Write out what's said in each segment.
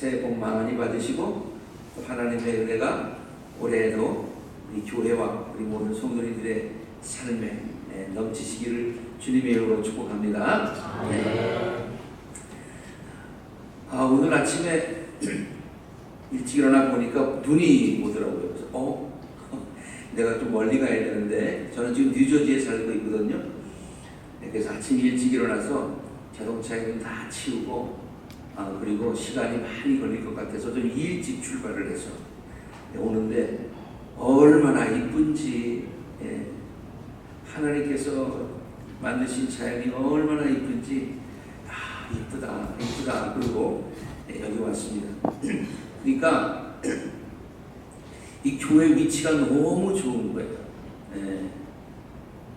새해 복 많이 받으시고 또 하나님의 은혜가 올해에도 우리 교회와 우리 모든 성도님들의 삶에 넘치시기를 주님의 이름으로 축복합니다. 오늘 아침에 일찍 일어나 보니까 눈이 오더라고요. 그래서 내가 좀 멀리 가야 되는데, 저는 지금 뉴저지에 살고 있거든요. 그래서 아침 일찍 일어나서 자동차에 다 치우고 그리고 시간이 많이 걸릴 것 같아서 좀 일찍 출발을 해서 오는데 얼마나 이쁜지, 하나님께서 만드신 자연이 얼마나 이쁜지 이쁘다 그리고 여기 왔습니다. 그러니까 이 교회 위치가 너무 좋은 거예요.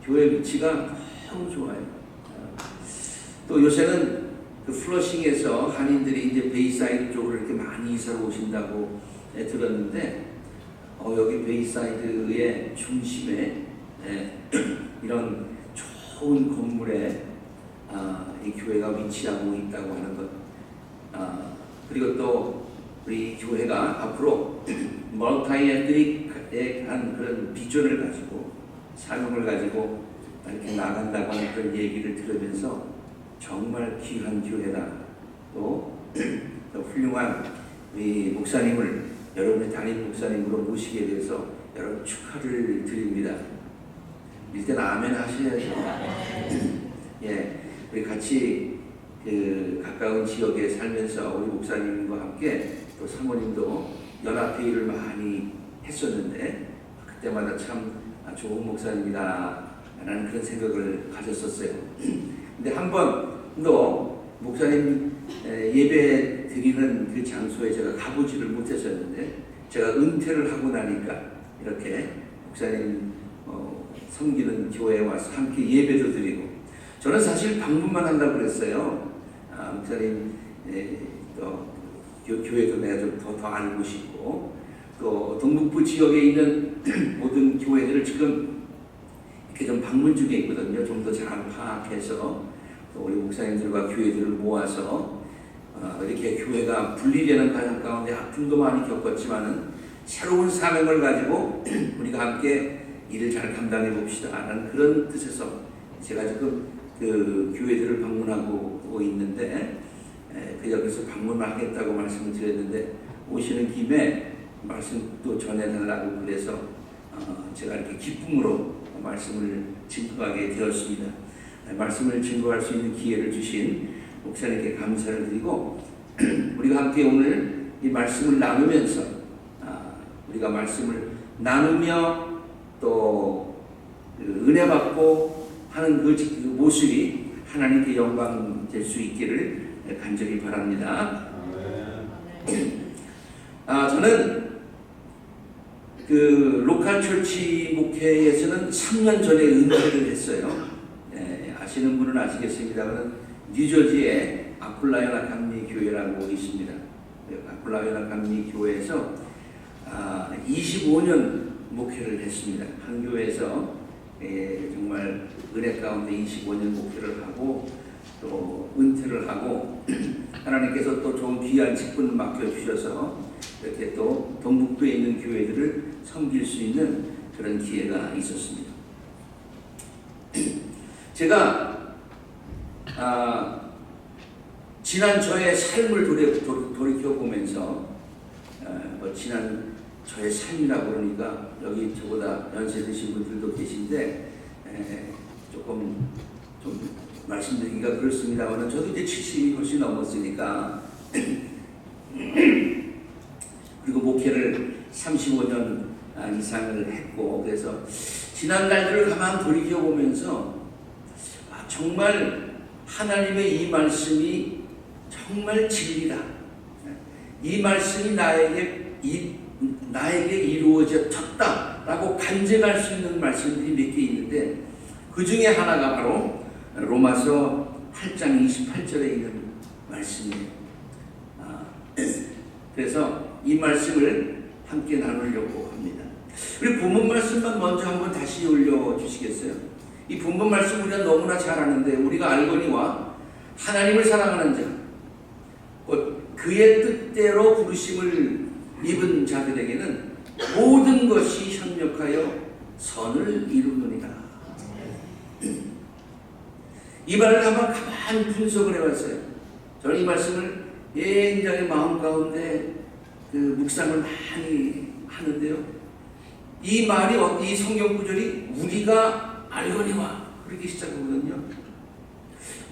교회 위치가 너무 좋아요. 또 요새는 그 플러싱에서 한인들이 이제 베이사이드 쪽으로 이렇게 많이 이사를 오신다고 들었는데, 여기 베이사이드의 중심에 이런 좋은 건물에 이 교회가 위치하고 있다고 하는 것. 그리고 또 우리 교회가 앞으로 멀티에트닉한 그런 비전을 가지고 사명을 가지고 이렇게 나간다고 하는 그런 얘기를 들으면서 정말 귀한 교회다. 또 훌륭한 우리 목사님을 여러분의 담임 목사님으로 모시게 돼서 여러분 축하를 드립니다. 일단 아멘 하셔야죠. 우리 같이 그 가까운 지역에 살면서 우리 목사님과 함께 또 사모님도 연합회의를 많이 했었는데 그때마다 참 좋은 목사님이다 라는 그런 생각을 가졌었어요. 근데 한 번도 목사님 예배 드리는 그 장소에 제가 가보지를 못했었는데, 제가 은퇴를 하고 나니까 이렇게 목사님 섬기는 교회에 와서 함께 예배도 드리고, 저는 사실 방문만 한다고 그랬어요. 목사님 또 교회도 내가 좀 더 알고 싶고, 또 동북부 지역에 있는 모든 교회들을 지금 이렇게 좀 방문 중에 있거든요. 좀 더 잘 파악해서 또 우리 목사님들과 교회들을 모아서 이렇게 교회가 분리되는 과정 가운데 아픔도 많이 겪었지만은 새로운 사명을 가지고 우리가 함께 일을 잘 감당해 봅시다 라는 그런 뜻에서 제가 지금 그 교회들을 방문하고 있는데, 여기서 방문을 하겠다고 말씀을 드렸는데 오시는 김에 말씀도 전해달라고 그래서 제가 이렇게 기쁨으로 말씀을 증거하게 되었습니다. 말씀을 증거할 수 있는 기회를 주신 목사님께 감사를 드리고, 우리가 함께 오늘 이 말씀을 나누면서 우리가 말씀을 나누며 또 은혜 받고 하는 그 모습이 하나님께 영광 될 수 있기를 간절히 바랍니다. 저는 그 로컬 철치 목회에서는 3년 전에 은퇴를 했어요. 아시는 분은 아시겠습니다만 뉴저지에 아플라이나 감리 교회라고 있습니다. 아플라이나 감리 교회에서 25년 목회를 했습니다. 한 교회에서 정말 은혜 가운데 25년 목회를 하고 또 은퇴를 하고 하나님께서 또 좋은 귀한 직분을 맡겨주셔서 이렇게 또 동북부에 있는 교회들을 섬길 수 있는 그런 기회가 있었습니다. 제가 지난 저의 삶을 돌이켜보면서 지난 저의 삶이라고 그러니까 여기 저보다 연세 드신 분들도 계신데 조금 좀 말씀드리기가 그렇습니다만 저도 이제 70이 훨씬 넘었으니까 그리고 목회를 35년 이상을 했고, 그래서 지난 날들을 가만 돌이켜보면서 정말 하나님의 이 말씀이 정말 진리다. 이 말씀이 나에게 이루어졌다라고 간증할 수 있는 말씀들이 몇 개 있는데, 그 중에 하나가 바로 로마서 8장 28절에 있는 말씀이에요. 그래서 이 말씀을 함께 나누려고 합니다. 우리 본문 말씀만 먼저 한번 다시 올려주시겠어요? 이 본문 말씀 우리가 너무나 잘 아는데, 우리가 알거니와 하나님을 사랑하는 자, 곧 그의 뜻대로 부르심을 입은 자들에게는 모든 것이 협력하여 선을 이루느니라. 이 말을 한번 가만히 분석을 해봤어요. 저는 이 말씀을 굉장히 마음 가운데 묵상을 많이 하는데요. 이 말이, 이 성경 구절이 우리가 알거니와 그렇게 시작하거든요.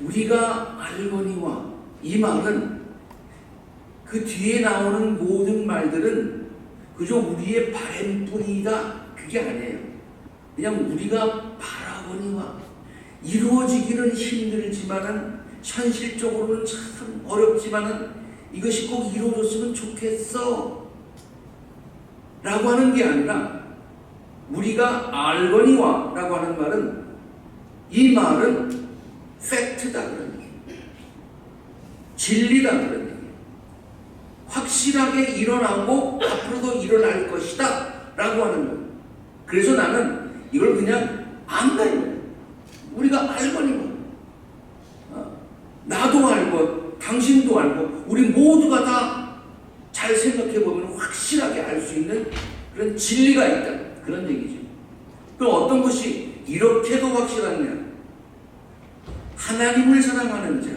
우리가 알거니와, 이 말은 그 뒤에 나오는 모든 말들은 그저 우리의 바램뿐이다, 그게 아니에요. 그냥 우리가 바라거니와, 이루어지기는 힘들지만은 현실적으로는 참 어렵지만은 이것이 꼭 이루어졌으면 좋겠어 라고 하는 게 아니라, 우리가 알거니와 라고 하는 말은, 이 말은 팩트다 그런 얘기예요. 진리다 그런 얘기예요. 확실하게 일어나고 앞으로도 일어날 것이다 라고 하는 거예요. 그래서 나는 이걸 그냥 안다요. 우리가 알거니와, 나도 알고 당신도 알고 우리 모두가 다 잘 생각해 보면 확실하게 알 수 있는 그런 진리가 있다, 그런 얘기죠. 그럼 어떤 것이 이렇게도 확실하냐? 하나님을 사랑하는 자,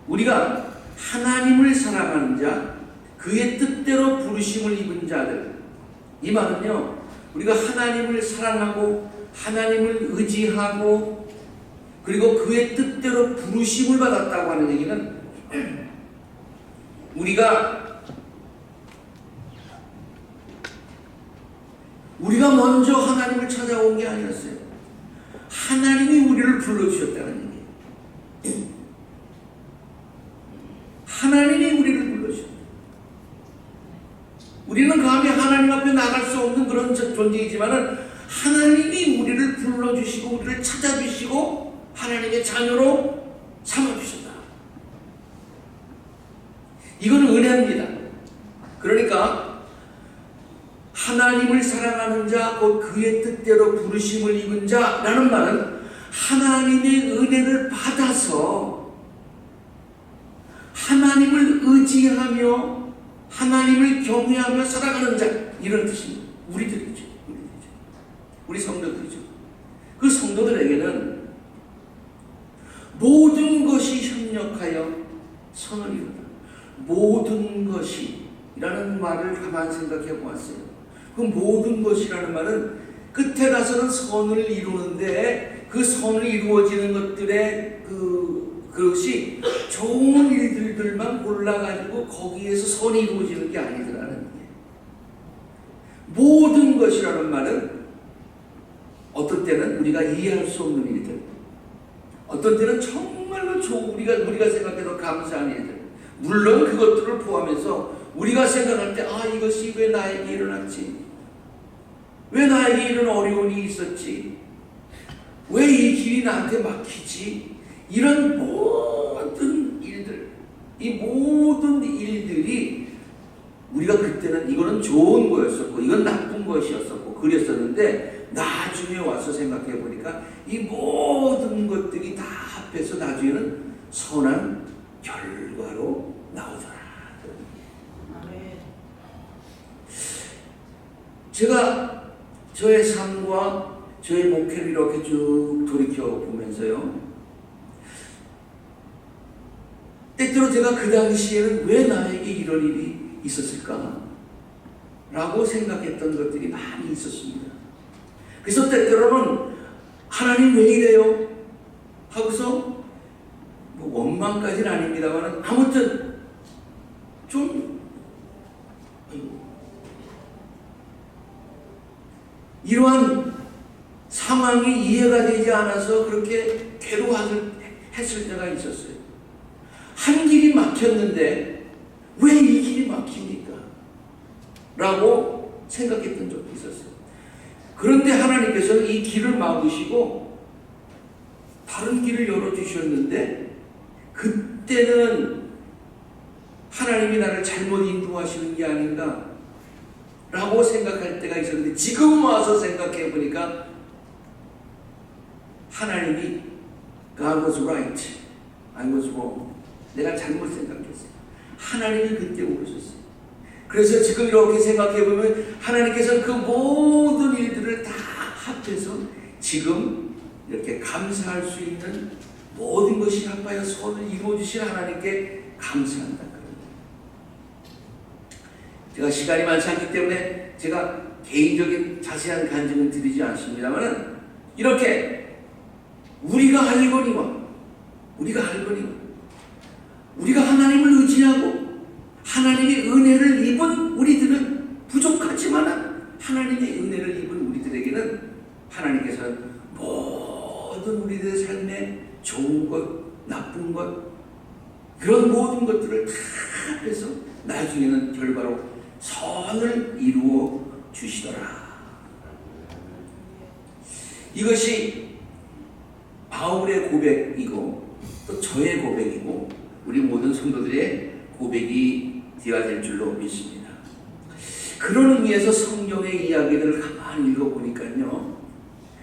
우리가 하나님을 사랑하는 자, 그의 뜻대로 부르심을 입은 자들, 이 말은요, 우리가 하나님을 사랑하고 하나님을 의지하고 그리고 그의 뜻대로 부르심을 받았다고 하는 얘기는, 우리가 먼저 하나님을 찾아온 게 아니었어요. 하나님이 우리를 불러주셨다는 얘기예요. 하나님이 우리를 불러주셨다. 우리는 감히 하나님 앞에 나갈 수 없는 그런 존재이지만은 하나님이 우리를 불러주시고 우리를 찾아주시고 하나님의 자녀로 삼아주셨다. 이건 은혜입니다. 그러니까 하나님을 사랑하는 자, 곧 그의 뜻대로 부르심을 입은 자라는 말은 하나님의 은혜를 받아서 하나님을 의지하며 하나님을 경외하며 살아가는 자, 이런 뜻입니다. 우리들이죠. 우리 성도들이죠. 그 성도들에게는 모든 것이 협력하여 선을 이룬다. 모든 것이 라는 말을 가만히 생각해 보았어요. 그 모든 것이라는 말은 끝에 가서는 선을 이루는데 그 선을 이루어지는 것들의 그것이 좋은 일들만 골라가지고 거기에서 선이 이루어지는 게 아니더라는 거예요. 모든 것이라는 말은 어떤 때는 우리가 이해할 수 없는 일들, 어떤 때는 정말로 우리가 생각해도 감사한 일들, 물론 그것들을 포함해서 우리가 생각할 때 이것이 왜 나에게 일어났지? 왜 나에게 이런 어려움이 있었지? 왜 이 길이 나한테 막히지? 이런 모든 일들, 이 모든 일들이 우리가 그때는 이거는 좋은 거였었고 이건 나쁜 것이었었고 그랬었는데 나중에 와서 생각해 보니까 이 모든 것들이 다 합해서 나중에는 선한 결과로 나오더라. 제가 저의 삶과 저의 목회를 이렇게 쭉 돌이켜 보면서요, 때때로 제가 그 당시에는 왜 나에게 이런 일이 있었을까? 라고 생각했던 것들이 많이 있었습니다. 그래서 때때로는 하나님 왜 이래요? 하고서 원망까지는 아닙니다만 아무튼 좀 이러한 상황이 이해가 되지 않아서 그렇게 괴로워했을 때가 있었어요. 한 길이 막혔는데 왜 이 길이 막힙니까? 라고 생각했던 적도 있었어요. 그런데 하나님께서는 이 길을 막으시고 다른 길을 열어주셨는데 그때는 하나님이 나를 잘못 인도하시는 게 아닌가 라고 생각할 때가 있었는데 지금 와서 생각해 보니까 하나님이 God was right, I was wrong. 내가 잘못 생각했어요. 하나님이 그때 오셨어요. 그래서 지금 이렇게 생각해 보면 하나님께서 그 모든 일들을 다 합해서 지금 이렇게 감사할 수 있는 모든 것이 합하여 선을 이루어 주신 하나님께 감사한다. 제가 시간이 많지 않기 때문에 제가 개인적인 자세한 간증은 드리지 않습니다만 이렇게 우리가 알거니와 우리가 하나님을 의지하고 하나님의 은혜를 입은 우리들은 부족하지만 하나님의 은혜를 입은 우리들에게는 하나님께서는 모든 우리들의 삶에 좋은 것, 나쁜 것 그런 모든 것들을 다 합해서 나중에는 결과로 선을 이루어 주시더라. 이것이 바울의 고백이고 또 저의 고백이고 우리 모든 성도들의 고백이 되어야 될 줄로 믿습니다. 그런 의미에서 성경의 이야기들을 가만히 읽어보니까요,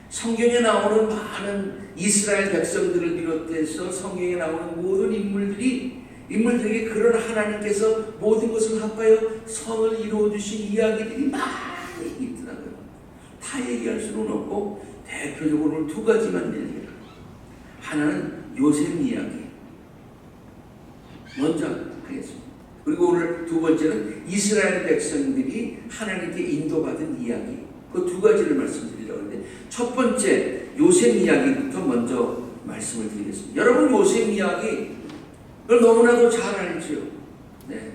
성경에 나오는 많은 이스라엘 백성들을 비롯해서 성경에 나오는 모든 인물들에게 그런 하나님께서 모든 것을 합하여 선을 이루어 주신 이야기들이 많이 있더라고요. 다 얘기할 수는 없고 대표적으로 두 가지만 얘기해요. 하나는 요셉 이야기 먼저 하겠습니다. 그리고 오늘 두 번째는 이스라엘 백성들이 하나님께 인도받은 이야기, 그 두 가지를 말씀드리려고 하는데 첫 번째 요셉 이야기부터 먼저 말씀을 드리겠습니다. 여러분 요셉 이야기 그걸 너무나도 잘 알죠. 네.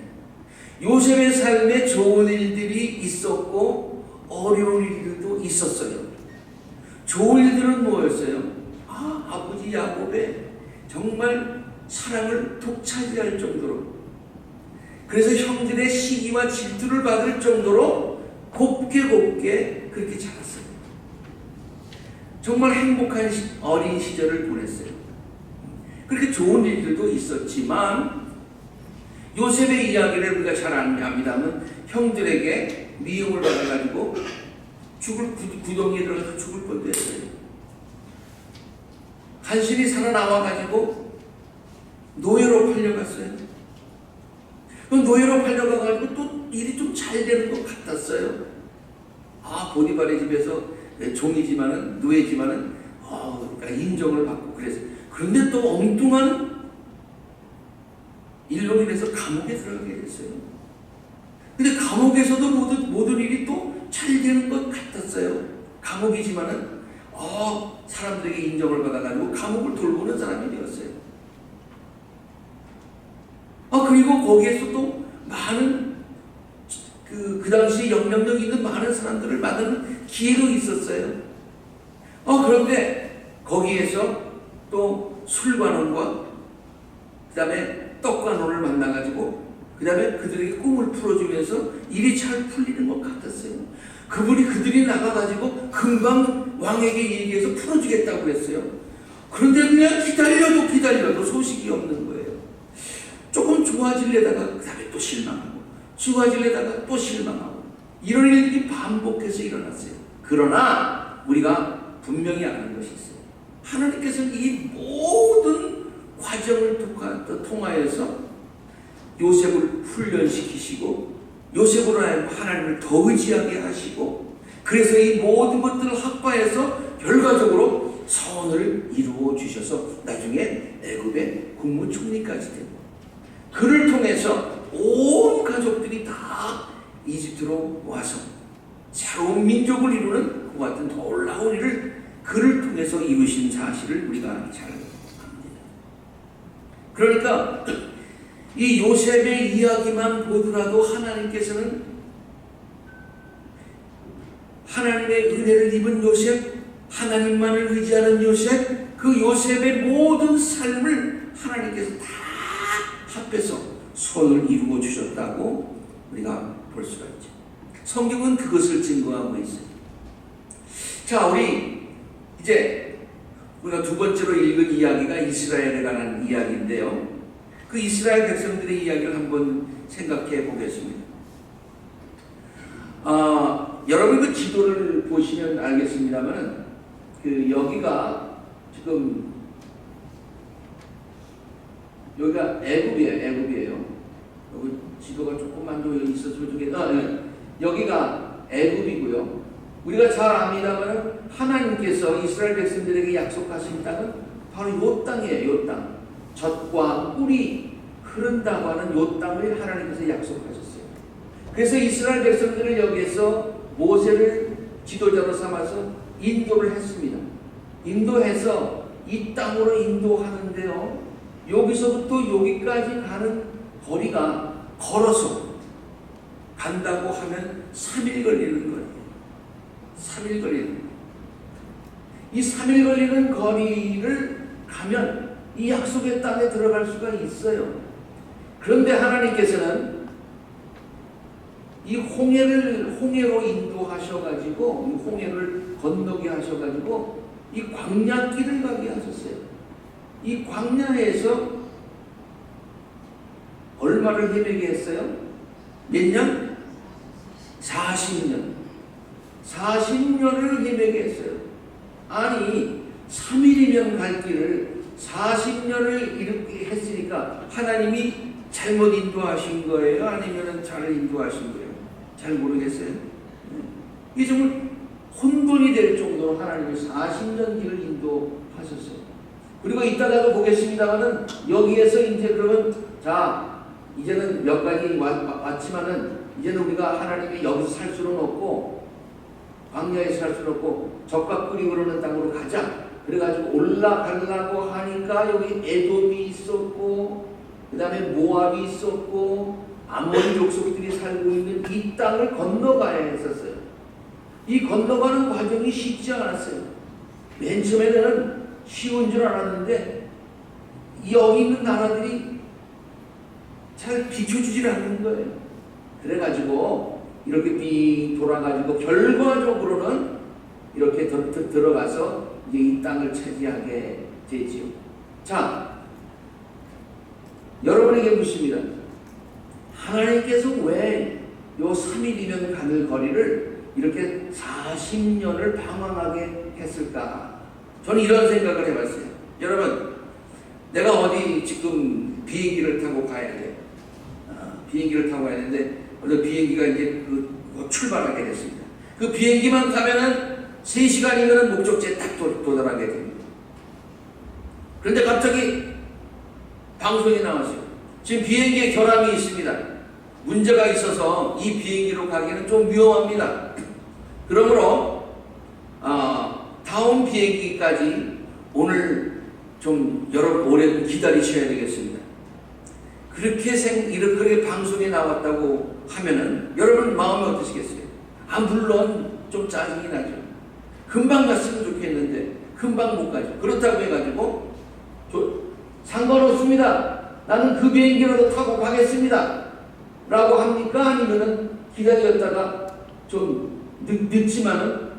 요셉의 삶에 좋은 일들이 있었고 어려운 일들도 있었어요. 좋은 일들은 뭐였어요? 아버지 야곱의 정말 사랑을 독차지할 정도로, 그래서 형들의 시기와 질투를 받을 정도로 곱게 그렇게 자랐어요. 정말 행복한 어린 시절을 보냈어요. 그렇게 좋은 일들도 있었지만 요셉의 이야기를 우리가 잘 압니다만 형들에게 미움을 받아가지고 구덩이에 들어가서 죽을 뻔도 했어요. 간신히 살아나와가지고 노예로 팔려갔어요. 그 노예로 팔려가가지고 또 일이 좀 잘 되는 것 같았어요. 보디발의 집에서 종이지만은 노예지만은 그러니까 인정을 받고 그랬어요. 그런데 또 엉뚱한 일로 인해서 감옥에 들어가게 됐어요. 근데 감옥에서도 모든 일이 또 잘 되는 것 같았어요. 감옥이지만은 사람들에게 인정을 받아가지고 감옥을 돌보는 사람이 되었어요. 그리고 거기에서 또 많은 그 당시 영향력 있는 많은 사람들을 만나는 기회도 있었어요. 그런데 거기에서 또 술관원과 그 다음에 떡관원을 만나가지고 그 다음에 그들에게 꿈을 풀어주면서 일이 잘 풀리는 것 같았어요. 그들이 나가가지고 금방 왕에게 얘기해서 풀어주겠다고 했어요. 그런데 그냥 기다려도 소식이 없는 거예요. 조금 좋아지려다가 그 다음에 또 실망하고 좋아지려다가 또 실망하고 이런 일들이 반복해서 일어났어요. 그러나 우리가 분명히 아는 것이 있어요. 하나님께서는 이 모든 과정을 통하여서 요셉을 훈련시키시고 요셉으로 하여금 하나님을 더 의지하게 하시고 그래서 이 모든 것들을 합하여서 결과적으로 선을 이루어 주셔서 나중에 애굽의 국무총리까지 되고 그를 통해서 온 가족들이 다 이집트로 와서 새로운 민족을 이루는 그 같은 놀라운 일을 그를 통해서 이루신 사실을 우리가 잘 압니다. 그러니까 이 요셉의 이야기만 보더라도 하나님께서는 하나님의 은혜를 입은 요셉, 하나님만을 의지하는 요셉, 그 요셉의 모든 삶을 하나님께서 다 합해서 선을 이루어 주셨다고 우리가 볼 수가 있죠. 성경은 그것을 증거하고 있어요. 자, 우리 이제 우리가 두 번째로 읽은 이야기가 이스라엘에 관한 이야기인데요. 그 이스라엘 백성들의 이야기를 한번 생각해 보겠습니다. 여러분 그 지도를 보시면 알겠습니다만 여기가 지금 여기가 애굽이에요. 여기 지도가 조금만 더 있었으면 좋겠다. 여기가 애굽이고요. 우리가 잘 압니다만 하나님께서 이스라엘 백성들에게 약속하신 땅은 바로 요 땅이에요. 요 땅. 젖과 꿀이 흐른다고 하는 요 땅을 하나님께서 약속하셨어요. 그래서 이스라엘 백성들을 여기에서 모세를 지도자로 삼아서 인도를 했습니다. 인도해서 이 땅으로 인도하는데요. 여기서부터 여기까지 가는 거리가 걸어서 간다고 하면 3일 걸리는 거예요. 3일 걸리는 거예요. 이 3일 걸리는 거리를 가면 이 약속의 땅에 들어갈 수가 있어요. 그런데 하나님께서는 이 홍해로 인도하셔가지고 이 홍해를 건너게 하셔가지고 이 광야길을 가게 하셨어요. 이 광야에서 얼마를 헤매게 했어요? 몇 년? 40년. 40년을 헤매게 했어요. 아니 3일이면 갈 길을 40년을 이렇게 했으니까 하나님이 잘못 인도하신 거예요? 아니면 잘 인도하신 거예요? 잘 모르겠어요. 이게 정말 혼돈이 될 정도로 하나님이 40년 길을 인도하셨어요. 그리고 이따가도 보겠습니다만은 여기에서 이제 그러면 자 이제는 몇 가지 왔지만은 이제는 우리가 하나님이 여기서 살 수는 없고 광야에서 살 수는 없고 젖과 꿀이 흐르는 땅으로 가자. 그래가지고 올라가려고 하니까 여기 에돔이 있었고 그 다음에 모압이 있었고 아몬 족속들이 살고 있는 이 땅을 건너가야 했었어요. 이 건너가는 과정이 쉽지 않았어요. 맨 처음에는 쉬운 줄 알았는데 여기 있는 나라들이 잘 비춰주질 않는 거예요. 그래가지고 이렇게 빙 돌아가지고 결과적으로는 이렇게 들어가서 이제 이 땅을 차지하게 되지요. 자, 여러분에게 묻습니다. 하나님께서 왜 요 3일이면 가는 거리를 이렇게 40년을 방황하게 했을까? 저는 이런 생각을 해봤어요. 여러분, 내가 어디 지금 비행기를 타고 가야 돼. 비행기를 타고 가야 되는데 어느 비행기가 이제 출발하게 됐습니다. 그 비행기만 타면은 3시간이면 목적지에 딱 도달하게 됩니다. 그런데 갑자기 방송이 나왔어요. 지금 비행기에 결함이 있습니다. 문제가 있어서 이 비행기로 가기는 좀 위험합니다. 그러므로 다음 비행기까지 오늘 좀 여러분 오래 기다리셔야 되겠습니다. 그렇게 방송에 나왔다고 하면은 여러분 마음이 어떠시겠어요? 물론 좀 짜증이 나죠. 금방 갔으면 좋겠는데 금방 못 가죠. 그렇다고 해가지고 상관없습니다. 나는 그 비행기라도 타고 가겠습니다. 라고 합니까? 아니면은 기다렸다가 좀 늦지만은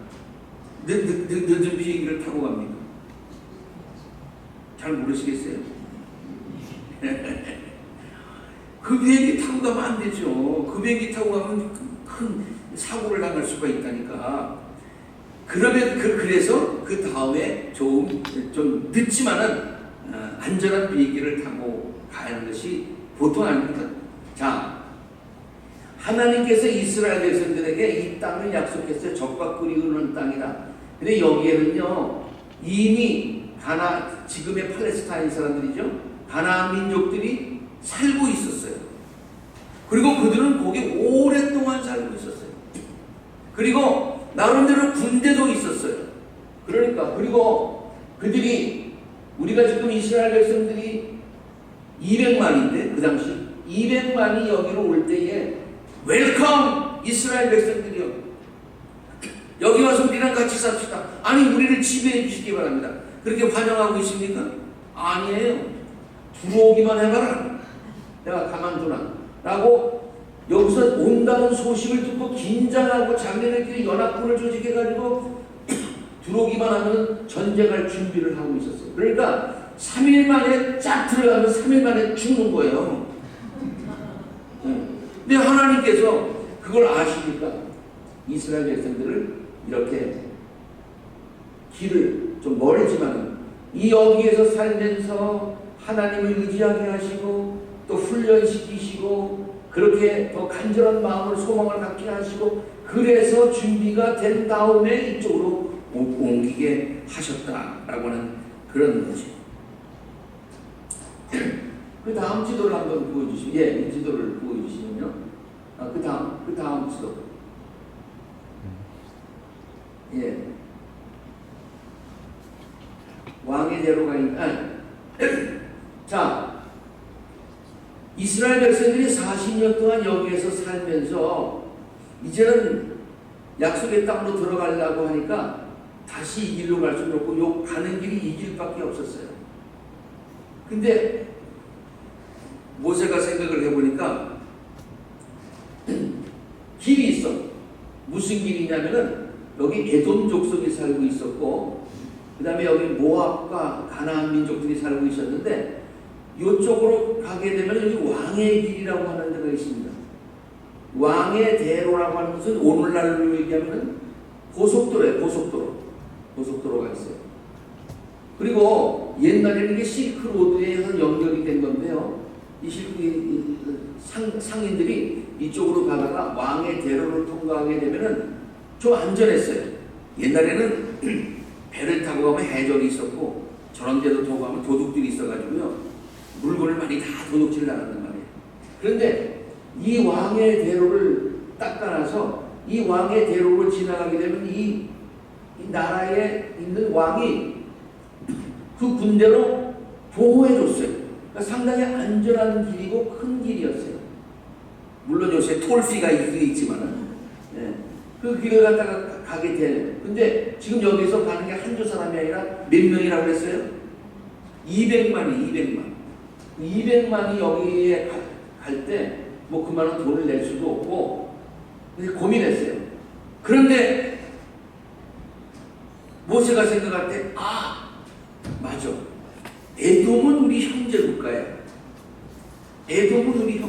늦은 비행기를 타고 갑니까? 잘 모르시겠어요? 그 비행기 타고 가면 안 되죠. 그 비행기 타고 가면 큰 사고를 당할 수가 있다니까. 그래서 그 다음에 좀 늦지만은 안전한 비행기를 타고 가는 것이 보통 아닙니다. 자, 하나님께서 이스라엘 백성들에게 이 땅을 약속했어요. 젖과 꿀이 흐르는 땅이다. 근데 여기에는요, 이미 지금의 팔레스타인 사람들이죠. 가나안 민족들이 살고 있었어요. 그리고 그들은 거기 오랫동안 살고 있었어요. 그리고 나름대로 군대도 있었어요. 그리고 그들이 우리가 지금 이스라엘 백성들이 200만인데 그 당시 200만이 여기로 올 때에 웰컴 이스라엘 백성들이요. 여기 와서 우리랑 같이 삽시다. 아니 우리를 지배해 주시기 바랍니다. 그렇게 환영하고 있습니까? 아니에요. 들어오기만 해봐라. 내가 가만두나. 라고 여기서 온다는 소식을 듣고 긴장하고 자기네들끼리 연합군을 조직해가지고 들어오기만 하면 전쟁할 준비를 하고 있었어요. 그러니까 3일 만에 쫙 들어가면 3일 만에 죽는 거예요. 근데 하나님께서 그걸 아시니까 이스라엘 백성들을 이렇게 길을 좀 멀지만 이 여기에서 살면서 하나님을 의지하게 하시고 또 훈련시키시고 그렇게 더 간절한 마음을 소망을 갖게 하시고 그래서 준비가 된 다음에 이쪽으로 옮기게 하셨다라고 하는 그런 거죠. 그 다음 지도를 한번 보여주시면, 이 지도를 보여주시면요. 그 다음 지도. 왕의 대로가 있는, 자, 이스라엘 백성들이 40년 동안 여기에서 살면서 이제는 약속의 땅으로 들어가려고 하니까 다시 이 길로 갈 수는 없고 요 가는 길이 이 길밖에 없었어요. 근데 모세가 생각을 해보니까 길이 있어. 무슨 길이냐면은 여기 에돔 족속이 살고 있었고 그 다음에 여기 모압과 가나안 민족들이 살고 있었는데 이쪽으로 가게 되면 여기 왕의 길이라고 하는 데가 있습니다. 왕의 대로라고 하는 것은 오늘날로 얘기하면 고속도로예요. 고속도로가 있어요. 그리고 옛날에는 이게 실크로드에서 연결이 된 건데요. 이 상인들이 이쪽으로 가다가 왕의 대로를 통과하게 되면은 좀 안전했어요. 옛날에는 배를 타고 가면 해적이 있었고 저런 데도 타고 가면 도둑들이 있어가지고요. 물건을 많이 다 도둑질 나간단 말이에요. 그런데 이 왕의 대로를 닦아놔서 이 왕의 대로를 지나가게 되면 이 나라에 있는 왕이 그 군대로 보호해줬어요. 그러니까 상당히 안전한 길이고 큰 길이었어요. 물론 요새 톨피가 있지만은 그 길을 갖다가 가게 돼요. 근데 지금 여기서 가는 게 한두 사람이 아니라 몇 명이라고 했어요? 200만이 여기에 갈 때 뭐 그만한 돈을 낼 수도 없고 고민했어요. 그런데 모세가 생각할 때 맞아. 에돔은 우리 형제 국가예요. 에돔이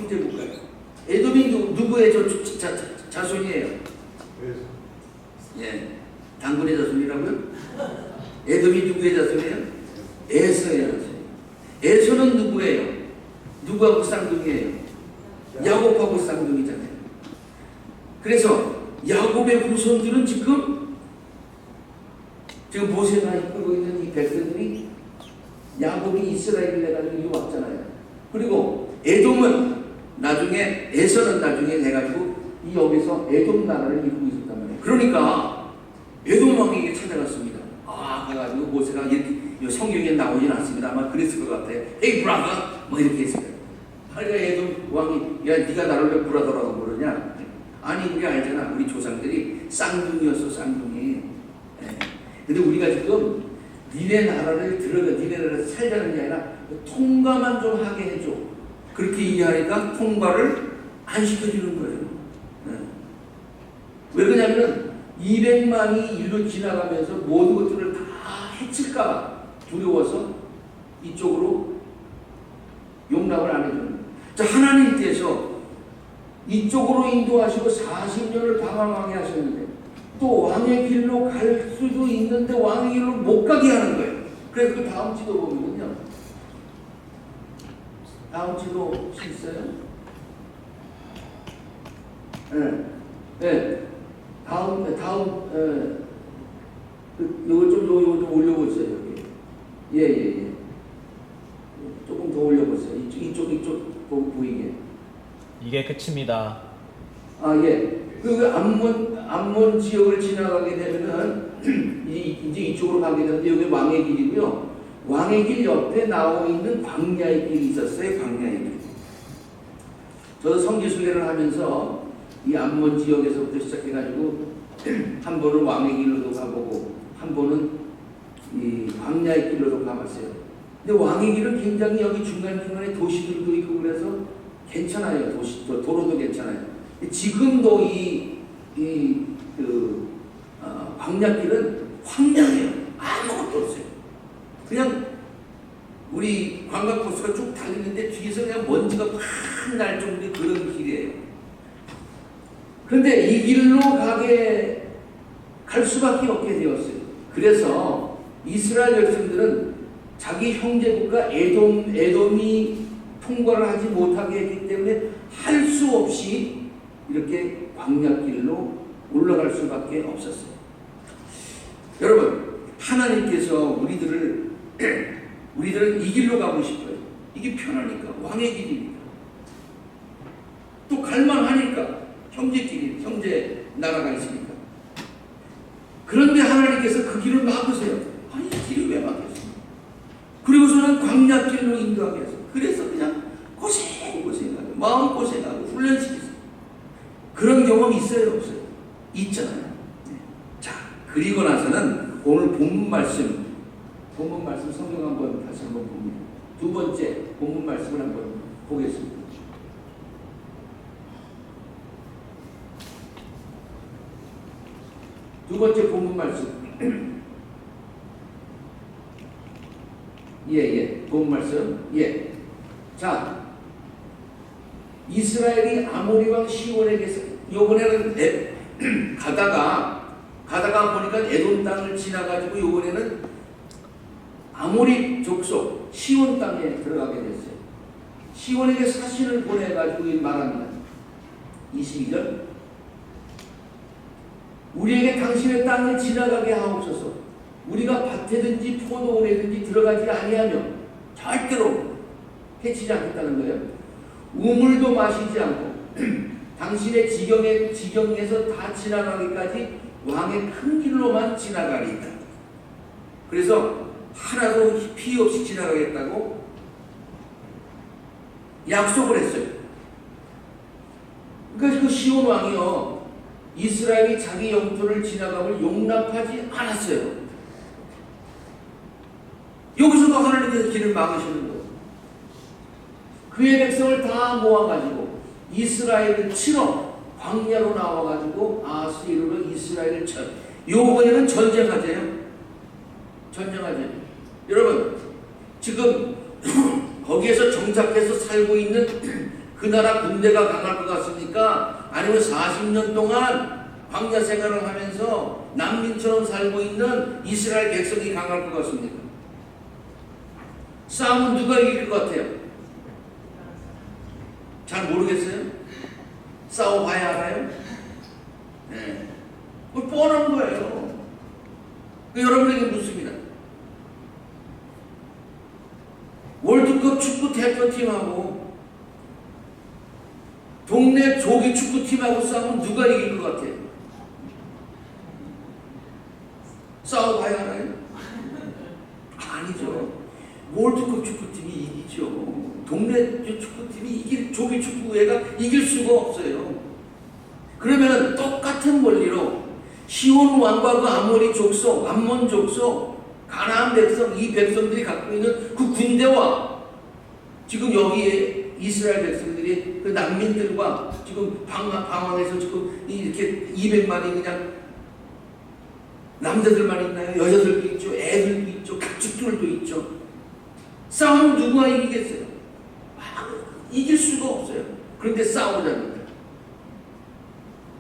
누구의 자손이에요? 당근의 자손이라고요? 에돔이 누구의 자손이에요? 에서의 자손. 에서는 누구예요? 누구하고 쌍둥이에요? 야곱하고 쌍둥이잖아요. 그래서 야곱의 후손들은 지금 모세가 이끌고 있는 이 백성들이 야곱이 이스라엘을 해가지고 이리 왔잖아요. 그리고 에돔은 나중에 에서는 나중에 해가지고 이 여기서 에돔 나라를 이루고 있었단 말이에요. 그러니까 에돔 왕에게 찾아갔습니다. 가가지고 모세가 이렇게 성경에 나오진 않습니다. 아마 그랬을 것 같아요. Hey brother, 뭐 이렇게 했어요. 그러니까 에돔 왕이 네가 나를 왜 브라더라고 부르냐? 아니 우리 알잖아. 우리 조상들이 쌍둥이였어. 쌍둥이. 근데 우리가 지금 니네 나라에서 살자는 게 아니라 통과만 좀 하게 해줘. 그렇게 얘기하니까 통과를 안 시켜주는 거예요. 왜 그러냐면 200만이 일로 지나가면서 모든 것들을 다 해칠까봐 두려워서 이쪽으로 용납을 안 해주는 거예요. 자, 하나님께서 이쪽으로 인도하시고 40년을 방황하게 하셨는데 또 왕의 길로 갈 수도 있는데 왕의 길로 못 가게 하는 거예요. 그래서 그 다음 지도 보면요. 다음 지도 있어요? 요거 좀 올려보세요. 여기. 조금 더 올려보세요. 이쪽 보이게. 이게 끝입니다. 그 암몬 지역을 지나가게 되면은 이제 이쪽으로 가게 되는데 여기 왕의 길이고요. 왕의 길 옆에 나오고 있는 광야의 길이 있었어요. 광야의 길. 저도 성지 순례를 하면서 이 암몬 지역에서부터 시작해가지고 한 번은 왕의 길로도 가보고 한 번은 이 광야의 길로도 가봤어요. 근데 왕의 길은 굉장히 여기 중간중간에 도시들도 있고 그래서 괜찮아요. 도로도 괜찮아요. 지금도 광야길은 황량해요. 아무것도 없어요. 그냥 우리 관광버스가 쭉 달리는데 뒤에서 그냥 먼지가 팍 날 정도의 그런 길이에요. 그런데 이 길로 갈 수밖에 없게 되었어요. 그래서 이스라엘 백성들은 자기 형제국가 에돔이 통과를 하지 못하게 했기 때문에 할 수 없이 이렇게 광야길로 올라갈 수밖에 없었어요. 여러분, 하나님께서 우리들은 이 길로 가고 싶어요. 이게 편하니까, 왕의 길이니까. 또 갈만하니까, 형제 나라가 있으니까. 그런데 하나님께서 그 길을 막으세요. 아니, 길을 왜 막겠어요? 그리고서는 광야길로 인도하게 해서. 그래서 그냥 고생하고, 마음고생하고, 훈련시키세요. 그런 경험 있어요, 없어요? 있잖아요. 네. 자, 그리고 나서는 오늘 본문 말씀 성경 한번 다시 한번 봅니다. 두 번째 본문 말씀을 한번 보겠습니다. 두 번째 본문 말씀. 본문 말씀. 자, 이스라엘이 아모리 왕 시온에게서 요번에는 가다가 보니까 에돔 땅을 지나가지고 요번에는 아모리 족속 시온 땅에 들어가게 됐어요. 시온에게 사신을 보내가지고 말합니다. 22절. 우리에게 당신의 땅을 지나가게 하옵소서. 우리가 밭에든지 포도원에든지 들어가지 아니하며 절대로 해치지 않겠다는 거예요. 우물도 마시지 않고 당신의 지경에서 다 지나가기까지 왕의 큰 길로만 지나가리이다. 그래서 하나도 피해 없이 지나가겠다고 약속을 했어요. 그러니까 그 시온 왕이요, 이스라엘이 자기 영토를 지나감을 용납하지 않았어요. 여기서도 하나님께서 길을 막으시는 거예요. 그의 백성을 다 모아가지고 이스라엘을 치러 광야로 나와가지고 아스이르로 이스라엘을 쳐. 요번에는 전쟁하재요. 여러분, 지금 거기에서 정착해서 살고 있는 그 나라 군대가 강할 것 같습니까? 아니면 40년 동안 광야 생활을 하면서 난민처럼 살고 있는 이스라엘 백성이 강할 것 같습니까? 싸움은 누가 이길 것 같아요? 잘 모르겠어요? 싸워봐야 알아요? 네. 뻔한 거예요. 여러분에게 묻습니다. 월드컵 축구 대표팀하고 동네 조기 축구팀하고 싸우면 누가 이길 것 같아요? 싸워봐야 알아요? 아니죠. 월드컵 축구팀이 이기죠. 동네 축구팀이 조기 축구회가 이길 수가 없어요. 그러면 똑같은 원리로 시온 왕과 그 아모리 족속, 암몬 족속, 가나안 백성, 이 백성들이 갖고 있는 그 군대와 지금 여기에 이스라엘 백성들이 그 난민들과 지금 방황해서 지금 이렇게 200만이 그냥 남자들만 있나요? 여자들도 있죠. 애들도 있죠. 가축들도 있죠. 싸움 누가 이기겠어요? 이길 수가 없어요. 그런데 싸우자는 거예요.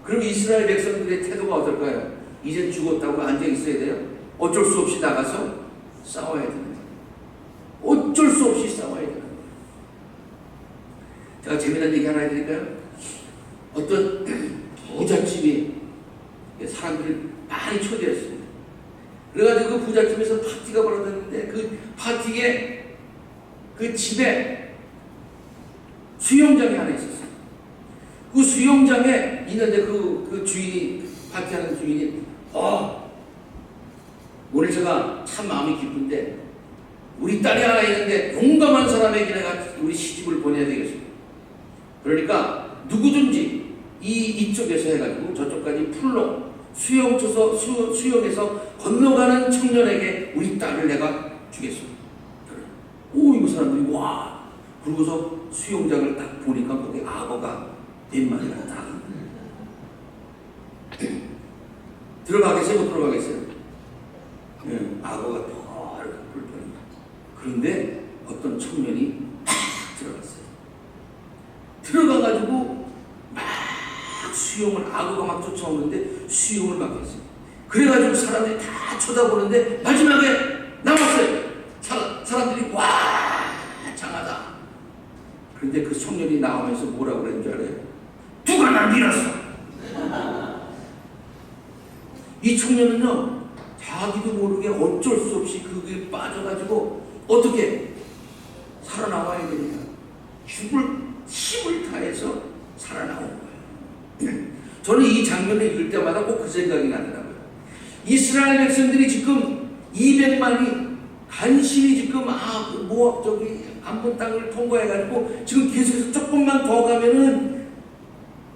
그럼 이스라엘 백성들의 태도가 어떨까요? 이제 죽었다고 앉아 있어야 돼요? 어쩔 수 없이 나가서 싸워야 되는 거예요. 어쩔 수 없이 싸워야 되는 거예요. 제가 재미난 얘기 하나 해드릴까요? 어떤 부잣집이 사람들을 많이 초대했습니다. 그래가지고 그 부잣집에서 파티가 벌어졌는데 그 파티에 그 집에 수영장이 하나 있었어요. 그 수영장에 있는데 그 주인이, 파티하는 주인이, 오늘 제가 참 마음이 기쁜데, 우리 딸이 하나 있는데 용감한 사람에게 내가 우리 시집을 보내야 되겠습니다. 그러니까 누구든지 이쪽에서 해가지고 저쪽까지 풀로 수영해서 건너가는 청년에게 우리 딸을 내가 주겠습니다. 이거 사람들이 와. 그러고서 수영장을 딱 보니까 거기 악어가 몇 마리가 딱 들어가겠어요? 못 들어가겠어요? 악어가 불편합니다. 그런데 어떤 청년이 들어갔어요. 들어가가지고 막 수영을, 악어가 막 쫓아오는데 수영을 막 했어요. 그래가지고 사람들이 다 쳐다보는데 마지막에 나왔어요. 근데 그 청년이 나오면서 뭐라고 그랬는 줄 알아요? 누가 날 밀었어? 이 청년은요, 자기도 모르게 어쩔 수 없이 그게 빠져가지고 어떻게 살아나와야 되니까 죽을 힘을 다해서 살아나온 거예요. 저는 이 장면을 읽을 때마다 꼭 그 생각이 나더라고요. 이스라엘 백성들이 지금 200만이 간신히 지금 암몬 땅을 통과해가지고 지금 계속해서 조금만 더 가면은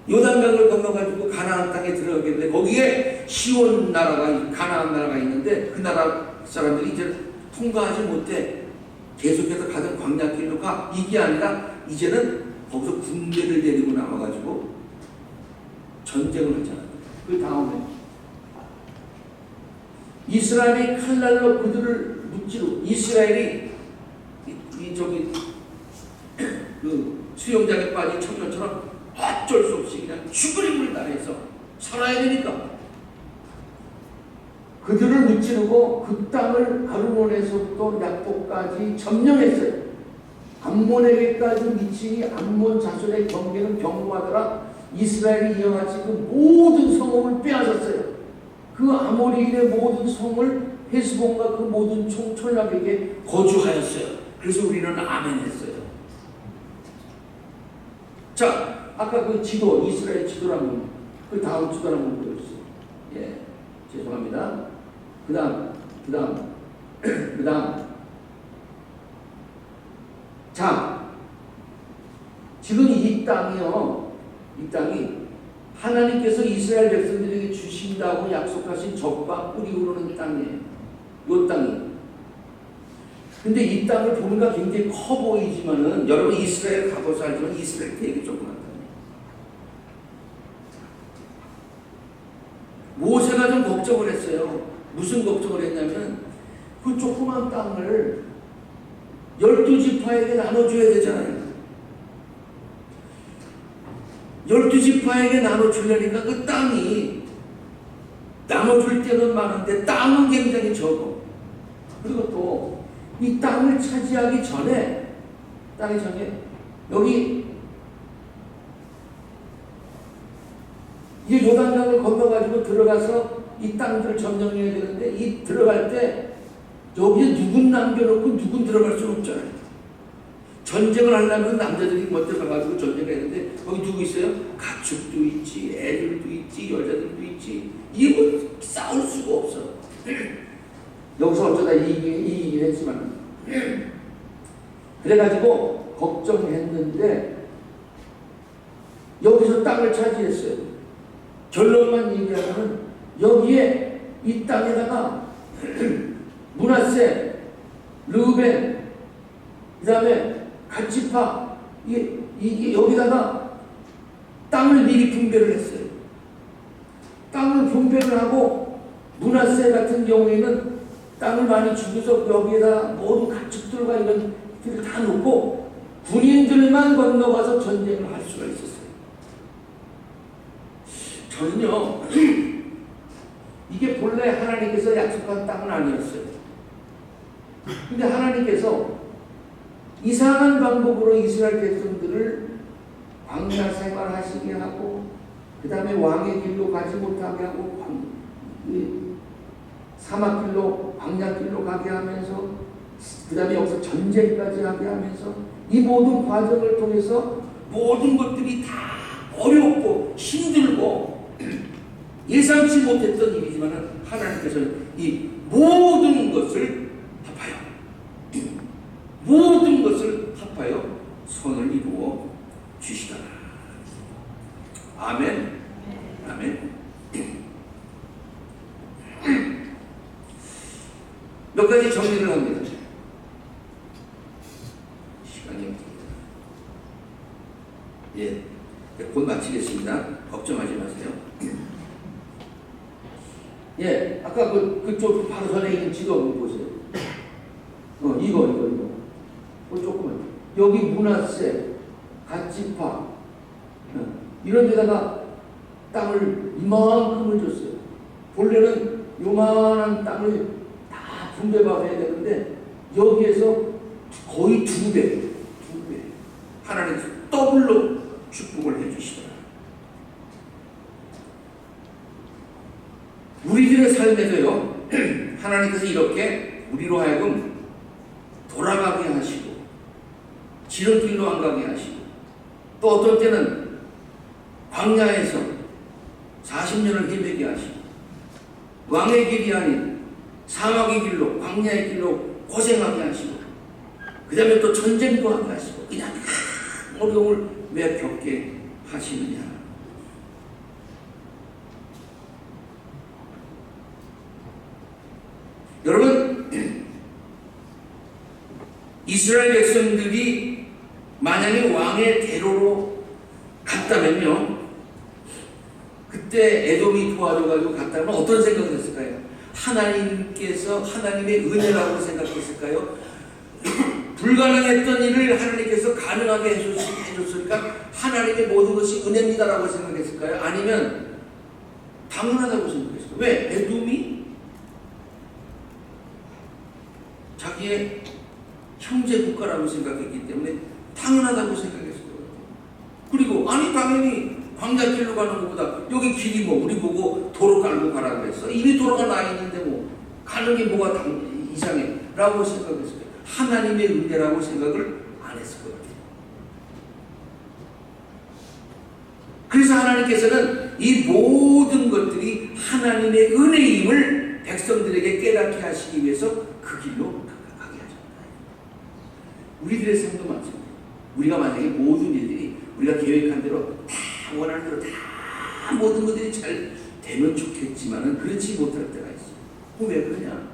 요단강을 건너가지고 가나안 땅에 들어가겠는데 거기에 시온 나라가 가나안 나라가 있는데 그 나라 사람들이 이제 통과하지 못해 계속해서 가던 광야길로 가. 이게 아니라 이제는 거기서 군대를 데리고 나와가지고 전쟁을 하잖아요. 그 다음에 이스라엘이 칼날로 그들을 무찌르고 이스라엘이 그 수영장에 빠진 청년처럼 어쩔 수 없이 그냥 죽을 힘을 다해서 살아야 되니까 그들을 무찌르고 그 땅을 가르몬에서부터 야복까지 점령했어요. 암몬에게까지 미치니 암몬 자손의 경계는 견고하더라. 이스라엘이 이어같이 그 모든 성읍을 빼앗았어요. 그 아모리인의 모든 성을 헤스본과 그 모든 총천락에게 거주하였어요. 그래서 우리는 아멘 했어요. 자, 아까 그 지도, 이스라엘 지도라는 그 다음 지도라는 걸 보여주세요. 예, 죄송합니다. 그 다음. 자, 지금 이 땅이 하나님께서 이스라엘 백성들에게 주신다고 약속하신 적과 꿀이 흐르는 땅이에요. 이 땅이. 근데 이 땅을 보니까 굉장히 커 보이지만은 여러분 이스라엘 가보서 알지만 이스라엘 되게 조그만 땅이에요. 모세가 좀 걱정을 했어요. 무슨 걱정을 했냐면 그 조그만 땅을 12지파에게 나눠줘야 되잖아요. 12지파에게 나눠주려니까 그 땅이 나눠줄 때는 많은데 땅은 굉장히 적어. 그리고 또 이 땅을 차지하기 전에 여기 이제 요단강을 건너가지고 들어가서 이 땅들을 점령해야 되는데 이 들어갈 때 여기에 누군 남겨놓고 누군 들어갈 수는 없잖아요. 전쟁을 하려면 남자들이 먼저 가가지고 전쟁을 했는데 거기 누구 있어요? 가축도 있지, 애들도 있지, 여자들도 있지. 이게 뭐 싸울 수가 없어. 여기서 어쩌다 이기긴 했지만 그래가지고 걱정했는데 여기서 땅을 차지했어요. 결론만 얘기하면 여기에 이 땅에다가 므낫세, 르우벤, 그 다음에 갓지파 이게 여기다가 땅을 미리 분배를 했어요. 땅을 분배를 하고 므낫세 같은 경우에는 땅을 많이 주고서 여기에다 모든 가축들과 이런 것들을 다 놓고 군인들만 건너가서 전쟁을 할 수가 있었어요. 저는요 이게 본래 하나님께서 약속한 땅은 아니었어요. 근데 하나님께서 이상한 방법으로 이스라엘 백성들을 광야 생활하시게 하고 그 다음에 왕의 길로 가지 못하게 하고 사막길로 광야길로 가게 하면서 그 다음에 여기서 전쟁까지 하게 하면서 이 모든 과정을 통해서 모든 것들이 다 어렵고 힘들고 예상치 못했던 일이지만 하나님께서는 이 모든 것을 합하여 선을 이루어 주시더라. 아멘. 아멘. 몇 가지 정리를 합니다. 시간이 없습니다. 예, 곧 마치겠습니다. 걱정하지 마세요. 예, 아까 그쪽 바로 전에 있는 지도 한번 보세요. 이거. 조금만. 여기 므낫세, 갓지파, 이런 데다가 땅을 이만큼을 줬어요. 본래는 요만한 땅을 다 분배받아야 되는데 여기에서 거의 두 배. 하나님 더불로 축복을 해주시더라. 우리들의 삶에도요, 하나님께서 이렇게 우리로 하여금 돌아가게 하시고 지름길로 안 가게 하시고 또 어떤 때는 광야에서 40년을 헤매게 하시고 왕의 길이 아닌 사막의 길로 광야의 길로 고생하게 하시고 그 다음에 또 전쟁도 하게 하시고 그냥 어려움을 왜 겪게 하시느냐. 여러분, 이스라엘 백성들이 만약에 왕의 대로로 갔다면요, 그때 에돔이 도와줘가지고 갔다면 어떤 생각을 했을까요? 하나님께서 하나님의 은혜라고 생각했을까요? 불가능했던 일을 하나님께서 가능하게 해줬으니까 하나님의 모든 것이 은혜입니다라고 생각했을까요? 아니면 당연하다고 생각했을까요? 왜? 에돔이 자기의 형제 국가라고 생각했기 때문에 당연하다고 생각했을 거예요. 그리고 아니 당연히 광야길로 가는 것보다 여기 길이 뭐 우리 보고 도로 깔고 가라고 했어. 이미 도로가 나 있는데 뭐 가는 게 뭐가 이상해 라고 생각했을 거예요. 하나님의 은혜라고 생각을 안 했을 것 같아요. 그래서 하나님께서는 이 모든 것들이 하나님의 은혜임을 백성들에게 깨닫게 하시기 위해서 그 길로 가게 하셨다. 우리들의 삶도 마찬가지예요. 우리가 만약에 모든 일들이 우리가 계획한 대로 다 원하는 대로 다 모든 것들이 잘 되면 좋겠지만은 그렇지 못할 때가 있어요. 왜 그러냐?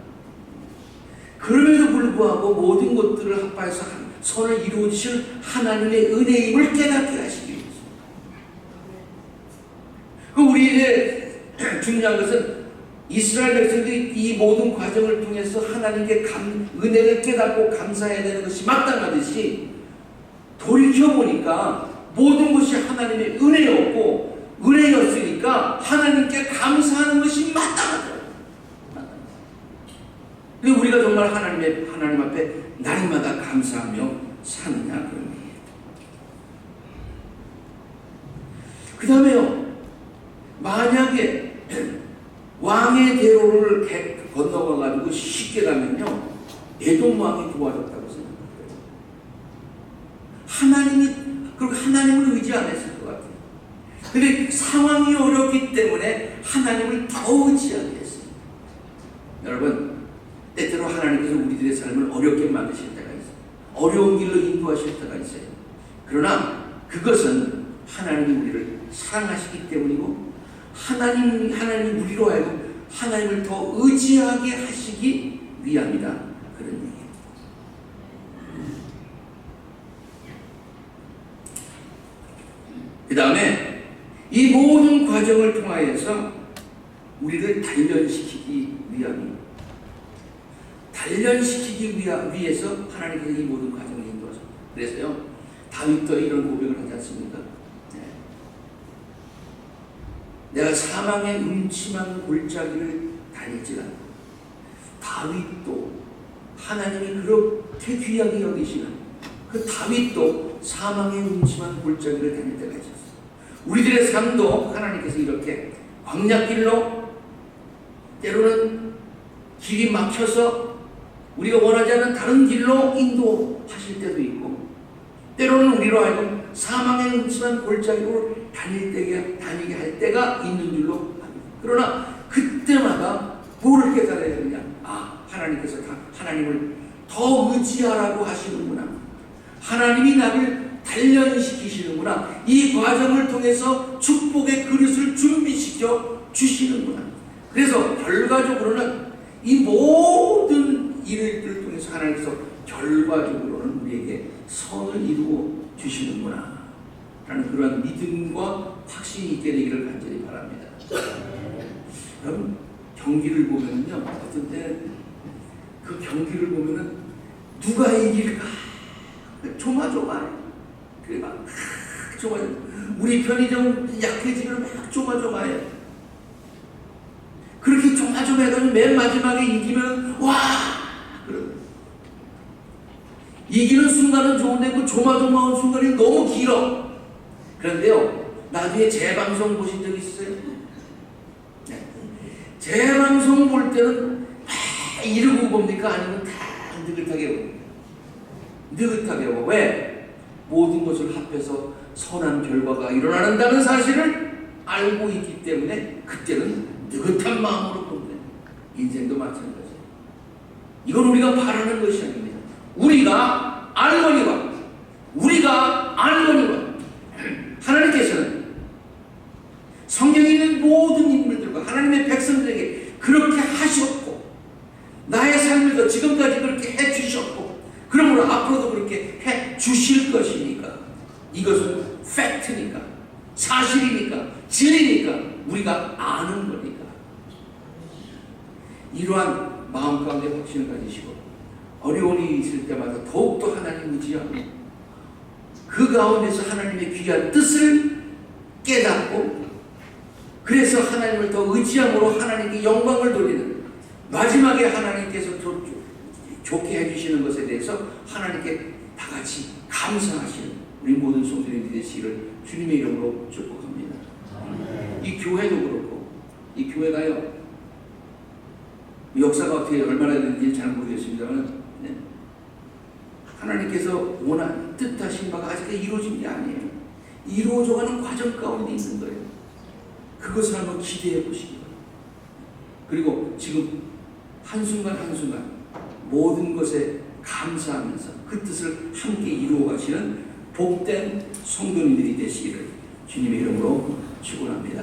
그럼에도 불구하고 모든 것들을 합해서 선을 이루어 주실 하나님의 은혜임을 깨닫게 하시기 위해서. 우리의 중요한 것은 이스라엘 백성들이 이 모든 과정을 통해서 하나님께 은혜를 깨닫고 감사해야 되는 것이 마땅하듯이 돌이켜보니까 모든 것이 하나님의 은혜였고 은혜였으니까 하나님께 감사하는 것이 마땅하다. 그리고 우리가 정말 하나님 앞에 날마다 감사하며 사느냐 그런 얘기예요. 그 다음에요, 만약에 왕의 대로를 건너가가지고 쉽게 가면요, 에돔 왕이 도와줬다고 생각해요. 그리고 하나님을 의지 안 했을 것 같아요. 근데 상황이 어렵기 때문에 하나님을 더 의지하게 했어요. 여러분, 때때로 하나님께서 우리들의 삶을 어렵게 만드실 때가 있어요. 어려운 길로 인도하실 때가 있어요. 그러나 그것은 하나님이 우리를 사랑하시기 때문이고 하나님이 우리로 하여금 하나님을 더 의지하게 하시기 위함이다. 그런 얘기예요. 그 다음에 이 모든 과정을 통하여서 우리를 단련시키기 위해서 하나님께서 이 모든 과정을 인도하셨어요. 그래서요, 다윗도 이런 고백을 하지 않습니까? 내가 사망의 음침한 골짜기를 다닐지라도, 다윗도 하나님이 그렇게 귀하게 여기시는 그 다윗도 사망의 음침한 골짜기를 다닐 때가 있었어요. 우리들의 삶도 하나님께서 이렇게 광야길로, 때로는 길이 막혀서 우리가 원하지 않는 다른 길로 인도하실 때도 있고, 때로는 우리로 하여금 사망의 음침한 골짜기로 다니게 할 때가 있는 줄로 압니다. 그러나 그때마다 뭐를 깨달아야 되느냐? 하나님께서 하나님을 더 의지하라고 하시는구나. 하나님이 나를 단련시키시는구나. 이 과정을 통해서 축복의 그릇을 준비시켜 주시는구나. 그래서 결과적으로는 이 모든 일을 통해서 하나님께서 결과적으로는 우리에게 선을 이루어 주시는구나 라는 그러한 믿음과 확신이 있게 되기를 간절히 바랍니다. 여러분, 경기를 보면은요, 어떤 때는 그 경기를 보면은 누가 이길까 조마조마해. 그래 막 조마조마. 우리 편이 좀 약해지면 막 조마조마해. 그렇게 조마조마해가지고 맨 마지막에 이기면 와! 그래. 이기는 순간은 좋은데 그 조마조마한 순간이 너무 길어. 그런데요, 나중에 재방송 보신 적 있어요? 네. 재방송 볼 때는 막 이러고 봅니까? 아니면 다 느긋하게 봅니까? 느긋하게 보고. 왜? 모든 것을 합해서 선한 결과가 일어난다는 사실을 알고 있기 때문에 그때는 느긋한 마음으로 본다. 인생도 마찬가지예요. 이건 우리가 바라는 것이 아닙니다. 우리가 알거니와 하나님께서는 성경에 있는 모든 인물들과 하나님의 백성들에게 그렇게 하셨고, 나의 삶에도 지금까지 그렇게 해주셨고, 그러므로 앞으로도 그렇게 해주실 것이니까, 이것은 팩트니까, 사실이니까, 진리니까, 우리가 아는 거니까. 이러한 마음 가운데 확신을 가지시고, 어려운 일이 있을 때마다 더욱더 하나님 의지하고, 그 가운데서 하나님의 귀한 뜻을 깨닫고, 그래서 하나님을 더 의지함으로 하나님께 영광을 돌리는, 마지막에 하나님께서 좋게 해주시는 것에 대해서 하나님께 다 같이 감사하시는 우리 모든 성도님들이 되시기를 주님의 이름으로 축복합니다. 이 교회도 그렇고, 이 교회가요, 역사가 어떻게 얼마나 되는지 잘 모르겠습니다만, 네. 하나님께서 원하는 뜻하신 바가 아직 이루어진 게 아니에요. 이루어져가는 과정 가운데 있는 거예요. 그것을 한번 기대해 보시기 바랍니다. 그리고 지금 한순간 한순간 모든 것에 감사하면서 그 뜻을 함께 이루어 가시는 복된 성도님들이 되시기를 주님의 이름으로 축원합니다.